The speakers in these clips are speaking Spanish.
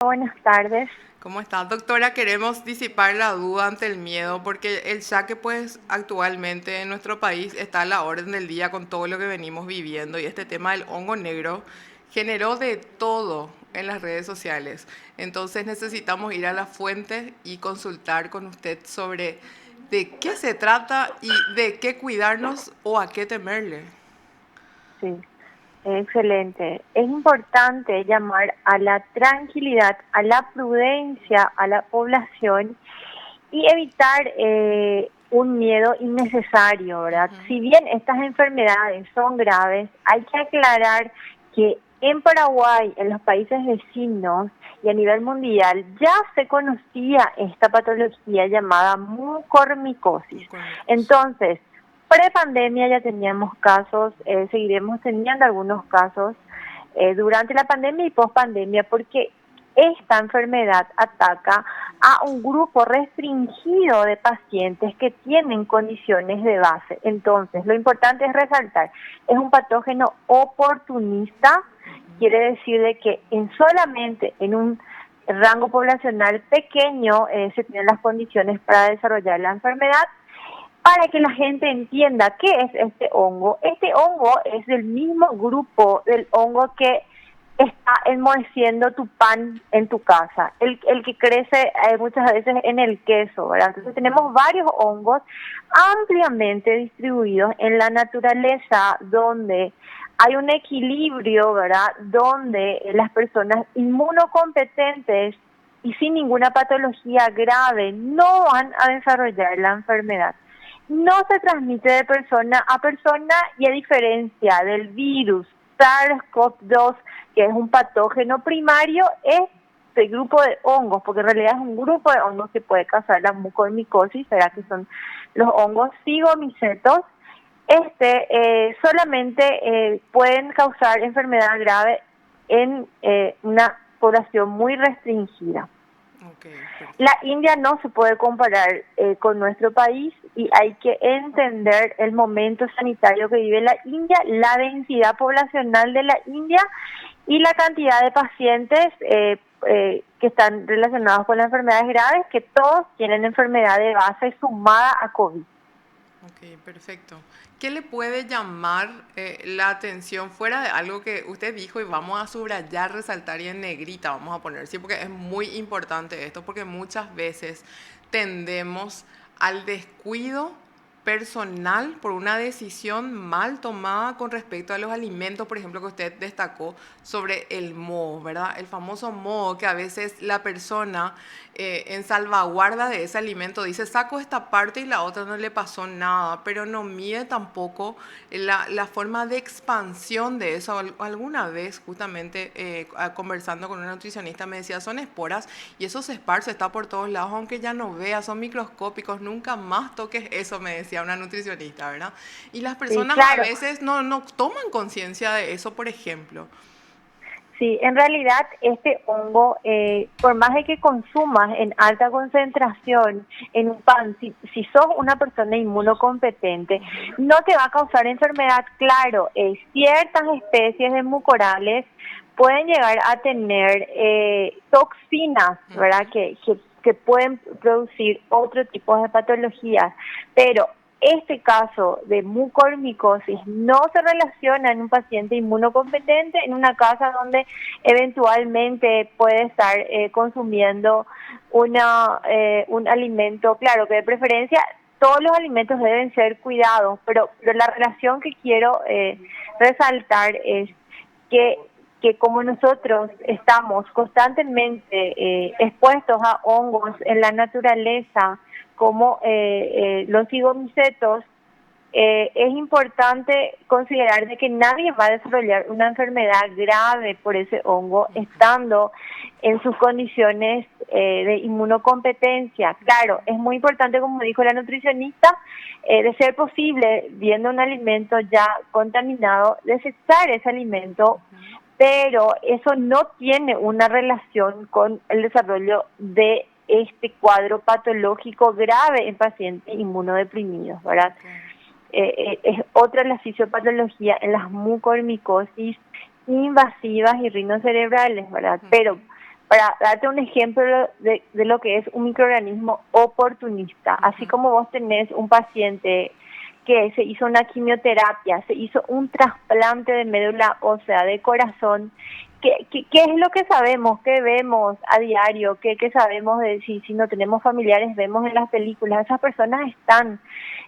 Buenas tardes. ¿Cómo está, doctora? Queremos disipar la duda ante el miedo porque el saque, pues, actualmente en nuestro país está a la orden del día con todo lo que venimos viviendo y este tema del hongo negro generó de todo en las redes sociales. Entonces necesitamos ir a la fuente y consultar con usted sobre de qué se trata y de qué cuidarnos o a qué temerle. Sí, excelente. Es importante llamar a la tranquilidad, a la prudencia a la población y evitar un miedo innecesario, ¿verdad? Si bien estas enfermedades son graves, hay que aclarar que en Paraguay, en los países vecinos y a nivel mundial ya se conocía esta patología llamada mucormicosis. Mucormicos. Entonces, pre-pandemia ya teníamos casos, seguiremos teniendo algunos casos durante la pandemia y post-pandemia, porque esta enfermedad ataca a un grupo restringido de pacientes que tienen condiciones de base. Entonces, lo importante es resaltar, es un patógeno oportunista, quiere decir de que solamente en un rango poblacional pequeño se tienen las condiciones para desarrollar la enfermedad. Para que la gente entienda qué es este hongo es del mismo grupo del hongo que está enmoheciendo tu pan en tu casa, el que crece muchas veces en el queso, ¿verdad? Entonces tenemos varios hongos ampliamente distribuidos en la naturaleza donde hay un equilibrio, ¿verdad? Donde las personas inmunocompetentes y sin ninguna patología grave no van a desarrollar la enfermedad. No se transmite de persona a persona y a diferencia del virus SARS-CoV-2, que es un patógeno primario, este grupo de hongos, porque en realidad es un grupo de hongos que puede causar la mucormicosis, ¿verdad? Que son los hongos cigomicetos. Solamente pueden causar enfermedad grave en una población muy restringida. Ok, La perfecto. India no se puede comparar con nuestro país y hay que entender el momento sanitario que vive la India, la densidad poblacional de la India y la cantidad de pacientes que están relacionados con las enfermedades graves, que todos tienen enfermedad de base sumada a COVID. Ok, perfecto. ¿Qué le puede llamar la atención fuera de algo que usted dijo y vamos a subrayar, resaltar y en negrita vamos a poner? Sí, porque es muy importante esto, porque muchas veces tendemos al descuido personal por una decisión mal tomada con respecto a los alimentos, por ejemplo, que usted destacó sobre el moho, ¿verdad? El famoso moho que a veces la persona en salvaguarda de ese alimento dice, saco esta parte y la otra no le pasó nada, pero no mide tampoco la forma de expansión de eso. Alguna vez, justamente conversando con una nutricionista, me decía, son esporas y eso se esparce, está por todos lados, aunque ya no veas, son microscópicos, nunca más toques eso, me decía una nutricionista, ¿verdad? Y las Sí, personas a claro. veces no toman conciencia de eso, por ejemplo. Sí, en realidad este hongo, por más de que consumas en alta concentración en un pan, si sos una persona inmunocompetente, no te va a causar enfermedad. Claro, ciertas especies de mucorales pueden llegar a tener toxinas, ¿verdad? Que pueden producir otro tipo de patologías, pero este caso de mucormicosis no se relaciona en un paciente inmunocompetente en una casa donde eventualmente puede estar consumiendo un alimento, claro que de preferencia todos los alimentos deben ser cuidados, pero la relación que quiero resaltar es que como nosotros estamos constantemente expuestos a hongos en la naturaleza, como los cigomicetos, es importante considerar de que nadie va a desarrollar una enfermedad grave por ese hongo estando en sus condiciones de inmunocompetencia. Claro, es muy importante, como dijo la nutricionista, de ser posible, viendo un alimento ya contaminado, desechar ese alimento, pero eso no tiene una relación con el desarrollo de este cuadro patológico grave en pacientes inmunodeprimidos, ¿verdad? Okay. Es otra de las fisiopatologías en las mucormicosis invasivas y rinocerebrales, ¿verdad? Pero Para darte un ejemplo de lo que es un microorganismo oportunista, así como vos tenés un paciente que se hizo una quimioterapia, se hizo un trasplante de médula ósea, de corazón, ¿qué es lo que sabemos, qué vemos a diario, qué sabemos de si no tenemos familiares, vemos en las películas? Esas personas están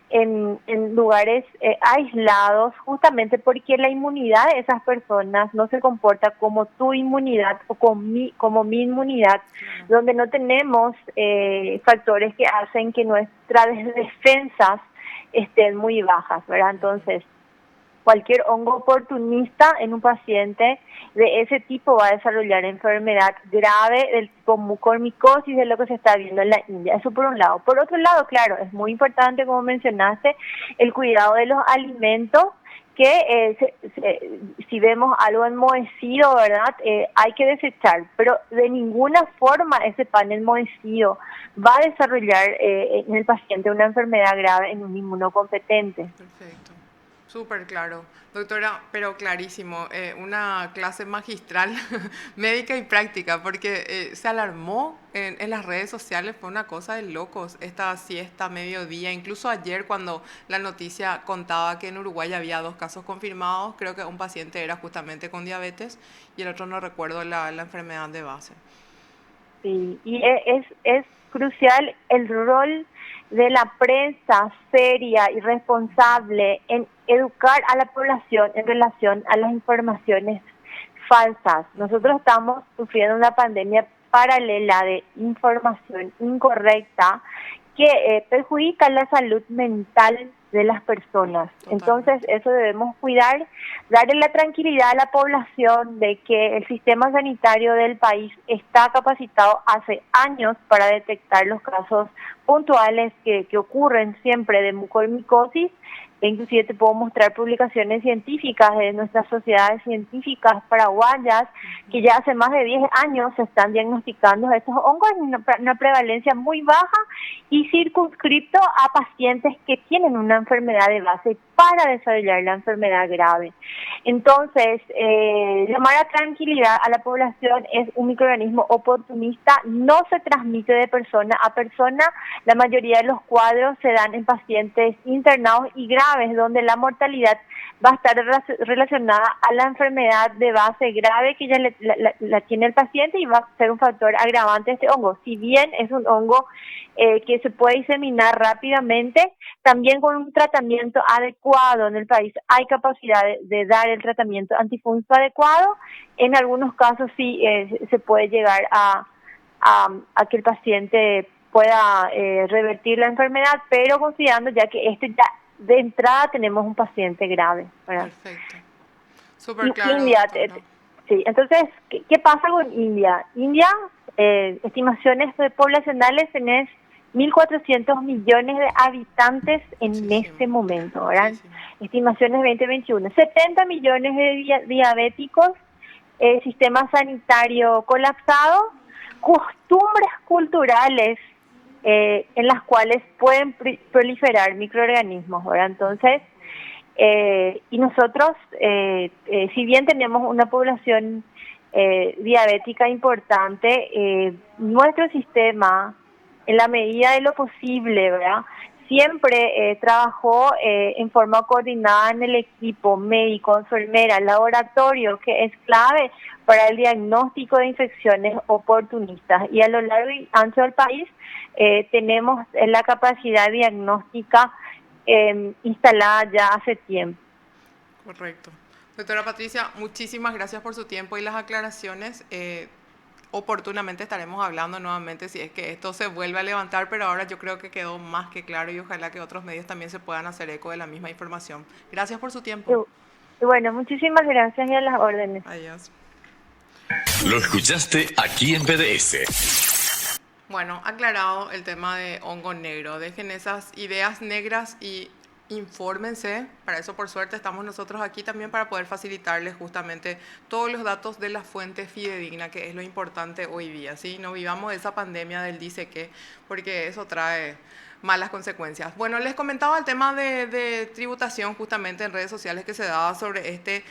en lugares aislados justamente porque la inmunidad de esas personas no se comporta como tu inmunidad o como mi inmunidad, Claro. donde no tenemos factores que hacen que nuestras defensas estén muy bajas, ¿verdad? Entonces, cualquier hongo oportunista en un paciente de ese tipo va a desarrollar enfermedad grave del tipo mucormicosis, de lo que se está viendo en la India. Eso por un lado. Por otro lado, claro, es muy importante, como mencionaste, el cuidado de los alimentos, que si vemos algo enmohecido, ¿verdad? Hay que desechar, pero de ninguna forma ese pan enmohecido va a desarrollar en el paciente una enfermedad grave en un inmunocompetente. Perfecto. Súper claro. Doctora, pero clarísimo. Una clase magistral, médica y práctica, porque se alarmó en las redes sociales, fue una cosa de locos, esta siesta, mediodía, incluso ayer cuando la noticia contaba que en Uruguay había 2 casos confirmados, creo que un paciente era justamente con diabetes y el otro no recuerdo la enfermedad de base. Sí, y es crucial el rol de la prensa seria y responsable en educar a la población en relación a las informaciones falsas. Nosotros estamos sufriendo una pandemia paralela de información incorrecta que perjudica la salud mental de las personas. Entonces, Totalmente. eso debemos cuidar, darle la tranquilidad a la población de que el sistema sanitario del país está capacitado hace años para detectar los casos puntuales que ocurren siempre de mucormicosis. E inclusive te puedo mostrar publicaciones científicas de nuestras sociedades científicas paraguayas que ya hace más de 10 años se están diagnosticando estos hongos en una prevalencia muy baja y circunscripto a pacientes que tienen una enfermedad de base para desarrollar la enfermedad grave. Entonces, llamar a tranquilidad a la población, es un microorganismo oportunista, no se transmite de persona a persona, la mayoría de los cuadros se dan en pacientes internados y graves, donde la mortalidad va a estar relacionada a la enfermedad de base grave que ya la tiene el paciente y va a ser un factor agravante de este hongo. Si bien es un hongo que se puede diseminar rápidamente, también con un tratamiento adecuado en el país hay capacidad de dar el tratamiento antifúngico adecuado. En algunos casos sí se puede llegar a que el paciente pueda revertir la enfermedad, pero considerando ya que ya de entrada tenemos un paciente grave, ¿verdad? Perfecto. Súper claro, India, doctora. sí, entonces, ¿qué pasa con India? India, estimaciones poblacionales, tenés 1.400 millones de habitantes en Muchísimo. este momento, ¿verdad? Muchísimo. Estimaciones 2021, 70 millones de diabéticos, sistema sanitario colapsado, costumbres culturales en las cuales pueden proliferar microorganismos, ¿verdad? Entonces, y nosotros, si bien tenemos una población diabética importante, nuestro sistema, en la medida de lo posible, ¿verdad?, siempre trabajó en forma coordinada en el equipo médico, enfermera, laboratorio, que es clave para el diagnóstico de infecciones oportunistas. Y a lo largo y ancho del país tenemos la capacidad diagnóstica instalada ya hace tiempo. Correcto. Doctora Patricia, muchísimas gracias por su tiempo y las aclaraciones. Oportunamente estaremos hablando nuevamente si es que esto se vuelve a levantar, pero ahora yo creo que quedó más que claro y ojalá que otros medios también se puedan hacer eco de la misma información. Gracias por su tiempo. Y bueno, muchísimas gracias y a las órdenes. Adiós. Lo escuchaste aquí en PDS. Bueno, aclarado el tema de hongo negro. Dejen esas ideas negras y infórmense. Para eso, por suerte, estamos nosotros aquí también para poder facilitarles justamente todos los datos de la fuente fidedigna, que es lo importante hoy día, ¿sí? No vivamos esa pandemia del dice que, porque eso trae malas consecuencias. Bueno, les comentaba el tema de tributación justamente en redes sociales que se daba sobre este